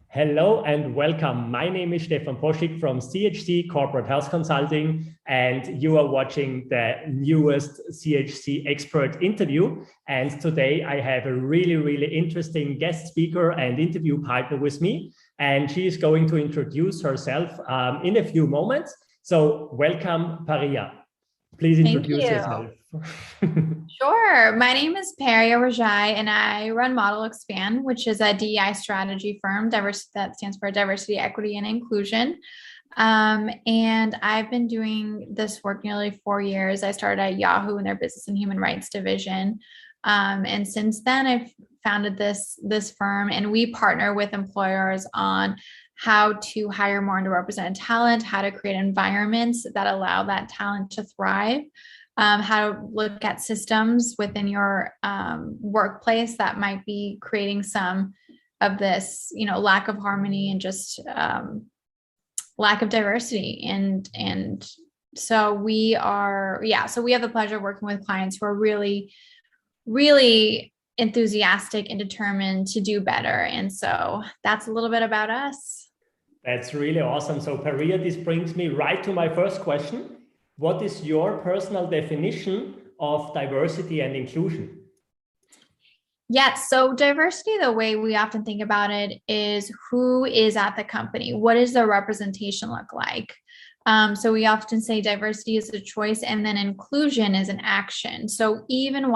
Hello and welcome. My name is Stefan Poschik from CHC Corporate Health Consulting, and you are watching the newest CHC expert interview. And today I have a really interesting guest speaker and interview partner with me, and she is going to introduce herself in a few moments. So welcome, Paria. Please Thank introduce you. yourself. Sure. My name is Paria Rajai, and I run Model Expand, which is a DEI strategy firm. That stands for Diversity, Equity, and Inclusion. And I've been doing this work nearly 4 years. I started at Yahoo in their Business and Human Rights division. And since then, I've founded this firm, and we partner with employers on how to hire more underrepresented talent, how to create environments that allow that talent to thrive, how to look at systems within your workplace that might be creating some of this, lack of harmony and just lack of diversity. And so we are, so we have the pleasure of working with clients who are really enthusiastic and determined to do better. And so that's a little bit about us. That's really awesome. So Paria, this brings me right to my first question. What is your personal definition of diversity and inclusion? Yeah, so diversity, the way we often think about it is who is at the company? What does the representation look like? So we often say diversity is a choice, and then inclusion is an action. So even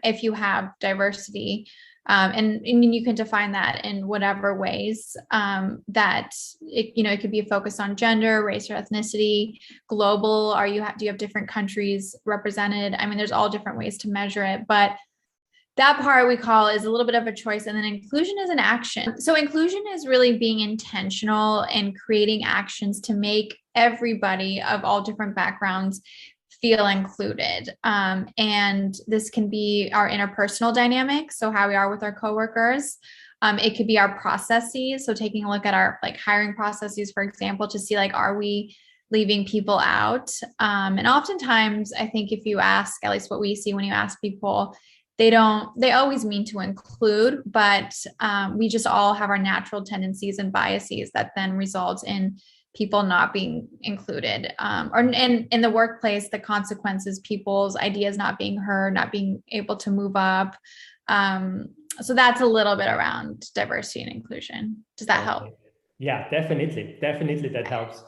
if you have diversity, and you can define that in whatever ways, that it could be a focus on gender, race, or ethnicity, global. Do you have different countries represented? I mean, there's all different ways to measure it, but that part we call is a little bit of a choice. And then inclusion is an action. So inclusion is really being intentional and creating actions to make everybody of all different backgrounds feel included. And this can be our interpersonal dynamics, so how we are with our coworkers. It could be our processes. So taking a look at our hiring processes, for example, to see are we leaving people out? And oftentimes, I think if you ask, at least what we see when you ask people, they always mean to include, but we just all have our natural tendencies and biases that then result in people not being included, or in the workplace, the consequences, people's ideas not being heard, not being able to move up. So that's a little bit around diversity and inclusion. Does that help? Yeah, definitely that helps.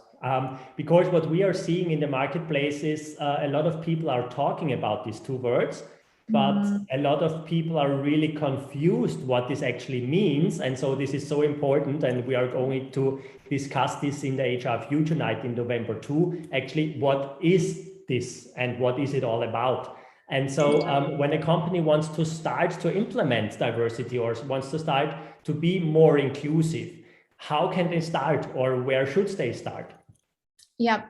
Because what we are seeing in the marketplace is a lot of people are talking about these two words, but a lot of people are really confused what this actually means. And so this is so important. And we are going to discuss this in the HR Future Night in November too. Actually, what is this and what is it all about? And so when a company wants to start to implement diversity or wants to start to be more inclusive, how can they start, or where should they start? Yep.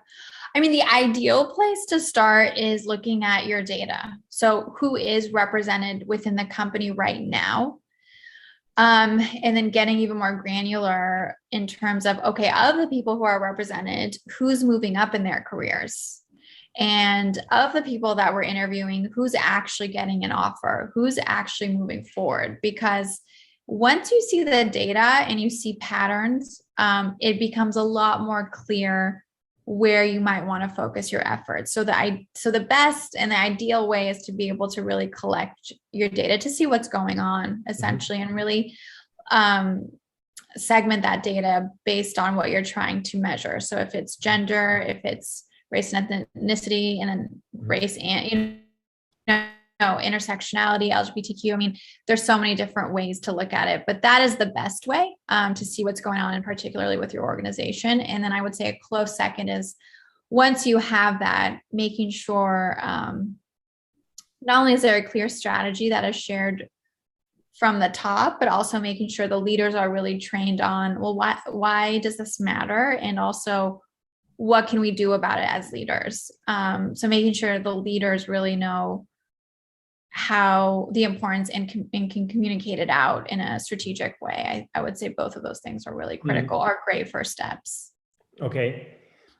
I mean, the ideal place to start is looking at your data. So who is represented within the company right now? And then getting even more granular in terms of, okay, of the people who are represented, who's moving up in their careers? And of the people that we're interviewing, who's actually getting an offer? Who's actually moving forward? Because once you see the data and you see patterns, it becomes a lot more clear where you might want to focus your efforts. So the best and the ideal way is to be able to really collect your data to see what's going on, essentially, and really segment that data based on what you're trying to measure. So if it's gender, if it's race and ethnicity, and then race and intersectionality, LGBTQ. I mean, there's so many different ways to look at it, but that is the best way to see what's going on, and particularly with your organization. And then I would say a close second is, once you have that, making sure not only is there a clear strategy that is shared from the top, but also making sure the leaders are really trained on, well, why does this matter? And also, what can we do about it as leaders? So making sure the leaders really know how the importance and can communicate it out in a strategic way. I would say both of those things are really critical, are great first steps. Okay.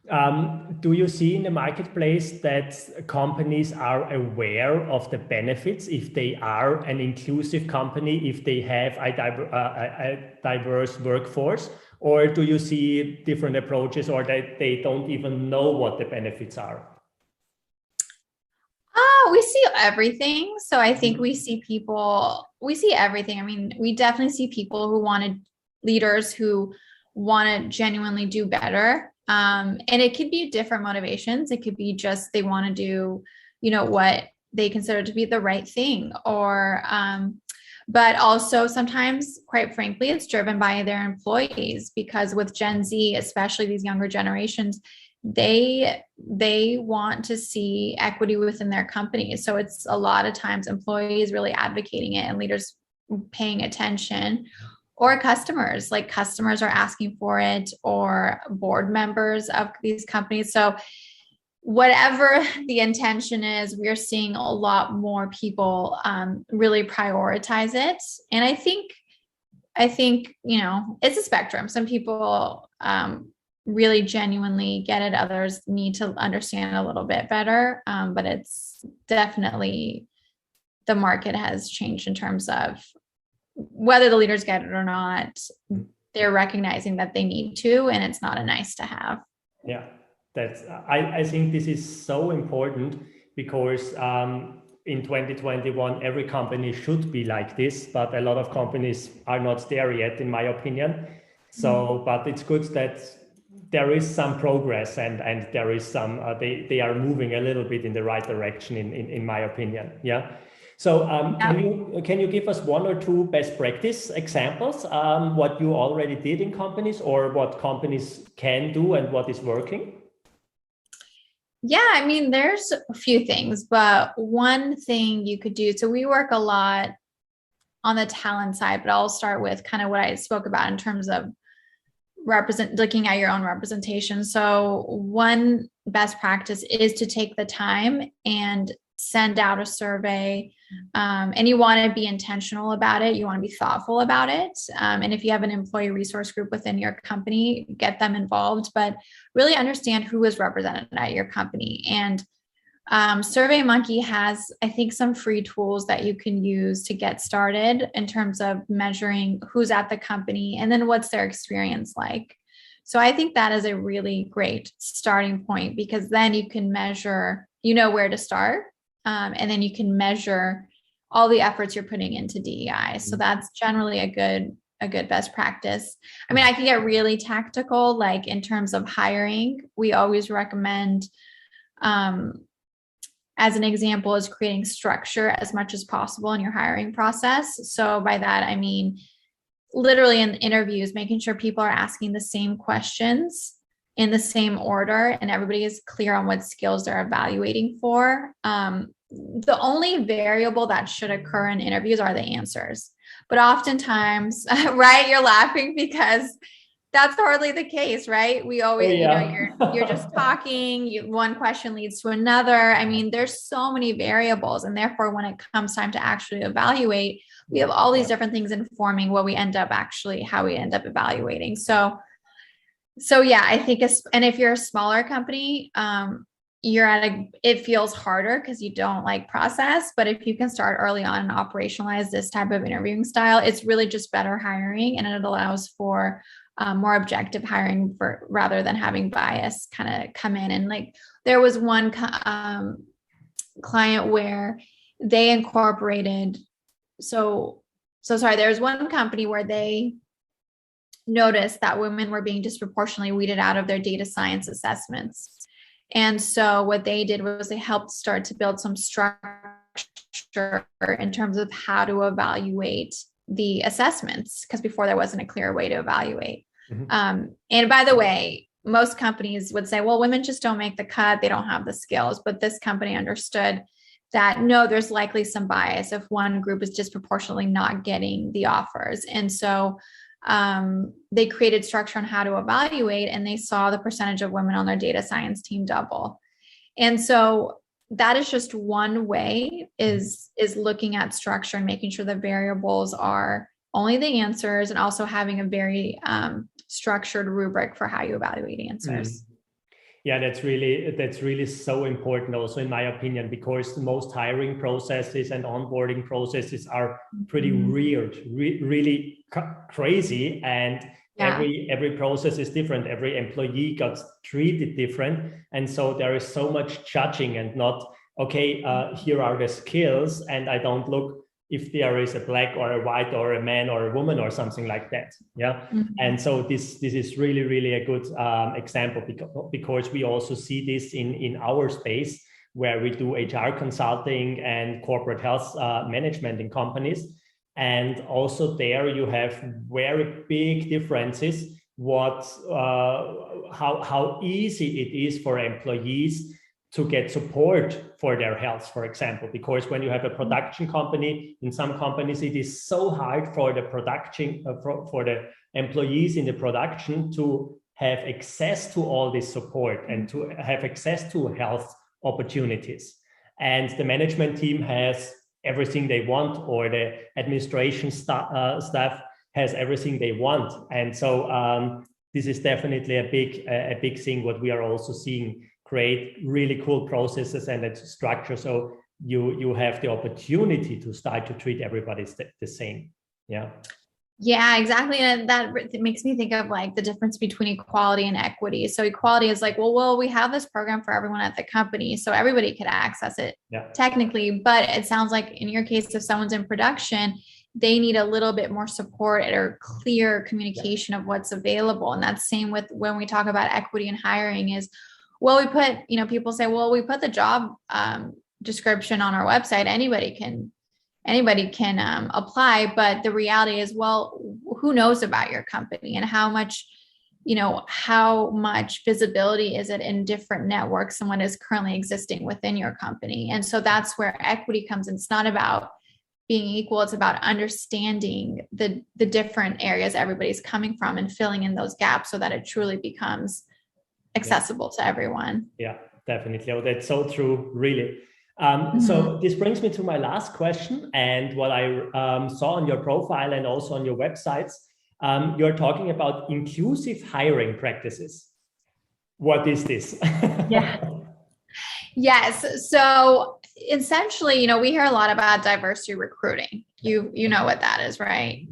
Do you see in the marketplace that companies are aware of the benefits if they are an inclusive company, if they have a diverse workforce, or do you see different approaches, or that they don't even know what the benefits are? We see everything. So I think we see everything. I mean, we definitely see people who wanted leaders who want to genuinely do better. And it could be different motivations. It could be just they want to do, what they consider to be the right thing, or, but also sometimes, quite frankly, it's driven by their employees, because with Gen Z, especially these younger generations, they want to see equity within their companies. So it's a lot of times employees really advocating it and leaders paying attention, or customers are asking for it, or board members of these companies. So whatever the intention is, we're seeing a lot more people really prioritize it. And I think, it's a spectrum. Some people really genuinely get it. Others need to understand a little bit better. But it's definitely, the market has changed in terms of whether the leaders get it or not. They're recognizing that they need to, and it's not a nice to have. Yeah, I think this is so important, because in 2021, every company should be like this, but a lot of companies are not there yet, in my opinion. So, but it's good that there is some progress, and there is some, they are moving a little bit in the right direction, in my opinion. Yeah. So can you give us one or two best practice examples, what you already did in companies, or what companies can do and what is working? Yeah, I mean, there's a few things, but one thing you could do, so we work a lot on the talent side, but I'll start with kind of what I spoke about in terms of looking at your own representation. So one best practice is to take the time and send out a survey. And you want to be intentional about it. You want to be thoughtful about it. And if you have an employee resource group within your company, get them involved, but really understand who is represented at your company. And SurveyMonkey has, I think, some free tools that you can use to get started in terms of measuring who's at the company and then what's their experience like. So I think that is a really great starting point, because then you can measure, where to start. And then you can measure all the efforts you're putting into DEI. So that's generally a good best practice. I mean, I can get really tactical, like in terms of hiring. We always recommend, as an example, is creating structure as much as possible in your hiring process. So by that, I mean, literally in interviews, making sure people are asking the same questions in the same order, and everybody is clear on what skills they're evaluating for. The only variable that should occur in interviews are the answers. But oftentimes, right, you're laughing because that's hardly the case, right? We always, you're just talking, one question leads to another. I mean, there's so many variables, and therefore when it comes time to actually evaluate, we have all these different things informing how we end up evaluating. So yeah, I think, and if you're a smaller company, it feels harder because you don't like process, but if you can start early on and operationalize this type of interviewing style, it's really just better hiring, and it allows for more objective hiring rather than having bias kind of come in. And like, there was one client where they incorporated, there's one company where they noticed that women were being disproportionately weeded out of their data science assessments. And so what they did was they helped start to build some structure in terms of how to evaluate the assessments, because before there wasn't a clear way to evaluate. And by the way, most companies would say, well, women just don't make the cut. They don't have the skills. But this company understood that, no, there's likely some bias if one group is disproportionately not getting the offers. And so they created structure on how to evaluate, and they saw the percentage of women on their data science team double. And so that is just one way, is looking at structure and making sure the variables are only the answers, and also having a very structured rubric for how you evaluate answers. Yeah, that's really so important also in my opinion, because most hiring processes and onboarding processes are pretty weird, really crazy, and every process is different. Every employee got treated different, and so there is so much judging and not, okay, here are the skills, and I don't look if there is a black or a white or a man or a woman or something like that. Yeah. And so this is really a good example, because we also see this in our space, where we do HR consulting and corporate health management in companies. And also there you have very big differences how easy it is for employees to get support for their health, for example, because when you have a production company, in some companies, it is so hard for the production, for the employees in the production to have access to all this support and to have access to health opportunities. And the management team has everything they want, or the administration staff has everything they want. And so this is definitely a big thing, what we are also seeing, create really cool processes and a structure, so you have the opportunity to start to treat everybody the same. Yeah, exactly. And that makes me think of like the difference between equality and equity. So equality is like, well, we have this program for everyone at the company, so everybody could access it technically. But it sounds like in your case, if someone's in production, they need a little bit more support or clear communication of what's available. And that's same with when we talk about equity and hiring is, well, we put, people say, well, we put the job description on our website. Anybody can apply. But the reality is, well, who knows about your company, and how much visibility is it in different networks and what is currently existing within your company? And so that's where equity comes in. It's not about being equal. It's about understanding the different areas everybody's coming from and filling in those gaps so that it truly becomes accessible to everyone. Yeah, definitely. Oh, that's so true, really. So this brings me to my last question, and what I saw on your profile and also on your websites, you're talking about inclusive hiring practices. What is this? Yes. So essentially, we hear a lot about diversity recruiting. You know what that is, right?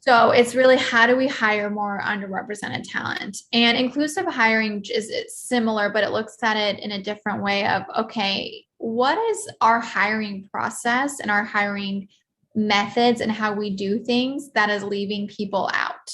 So it's really, how do we hire more underrepresented talent? And inclusive hiring is similar, but it looks at it in a different way of, okay, what is our hiring process and our hiring methods and how we do things that is leaving people out,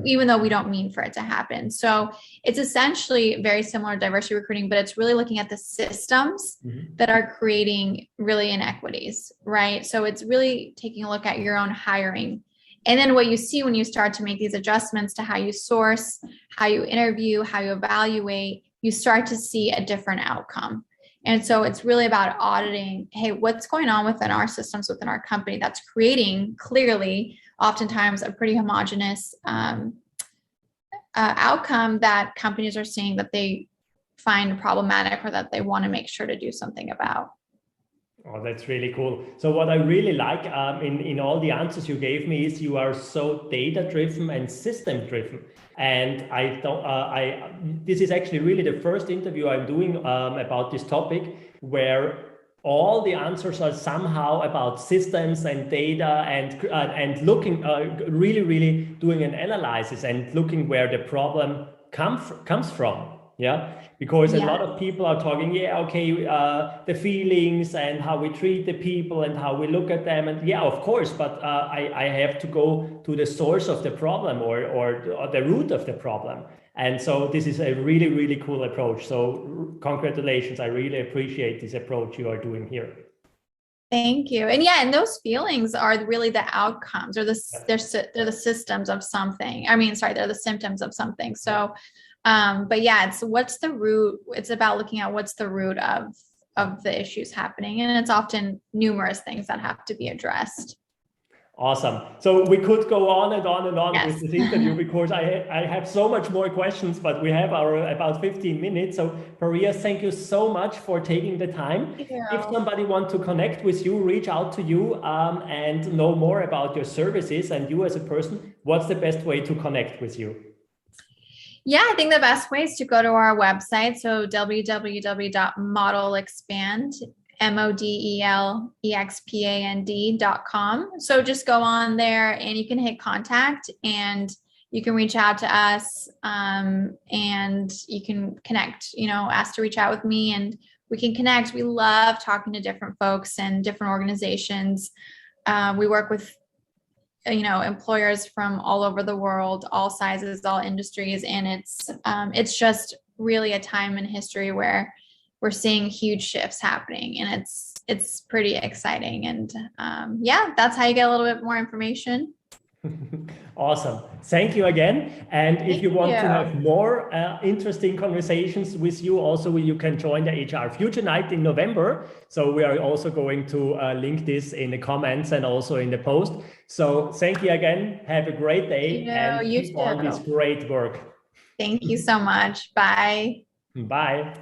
even though we don't mean for it to happen? So it's essentially very similar to diversity recruiting, but it's really looking at the systems that are creating really inequities, right? So it's really taking a look at your own hiring. And then what you see when you start to make these adjustments to how you source, how you interview, how you evaluate, you start to see a different outcome. And so it's really about auditing, hey, what's going on within our systems, within our company that's creating clearly, oftentimes, a pretty homogenous outcome that companies are seeing that they find problematic or that they want to make sure to do something about. Oh, that's really cool. So what I really like in all the answers you gave me is you are so data-driven and system-driven. And this is actually really the first interview I'm doing about this topic, where all the answers are somehow about systems and data and looking, really doing an analysis and looking where the problem comes from. Yeah, because a lot of people are talking, the feelings and how we treat the people and how we look at them. And of course, but I have to go to the source of the problem or the root of the problem. And so this is a really cool approach. So congratulations. I really appreciate this approach you are doing here. Thank you. And those feelings are really the outcomes, or they're the systems of something. They're the symptoms of something. So it's what's the root? It's about looking at what's the root of the issues happening. And it's often numerous things that have to be addressed. Awesome. So we could go on and on and on with this interview because I have so much more questions, but we have our about 15 minutes. So Paria, thank you so much for taking the time. If somebody wants to connect with you, reach out to you and know more about your services and you as a person, what's the best way to connect with you? Yeah, I think the best way is to go to our website. So www.modelexpand, modelexpand.com. So just go on there and you can hit contact and you can reach out to us, and you can connect, ask to reach out with me and we can connect. We love talking to different folks and different organizations. We work with employers from all over the world, all sizes, all industries, and it's just really a time in history where we're seeing huge shifts happening, and it's pretty exciting. And that's how you get a little bit more information. Awesome. Thank you again. And if you want to have you. more interesting conversations with you, also you can join the HR Future Night in November. So we are also going to link this in the comments and also in the post. So thank you again. Have a great day and You keep too. on this great work. Thank you so much. Bye. Bye.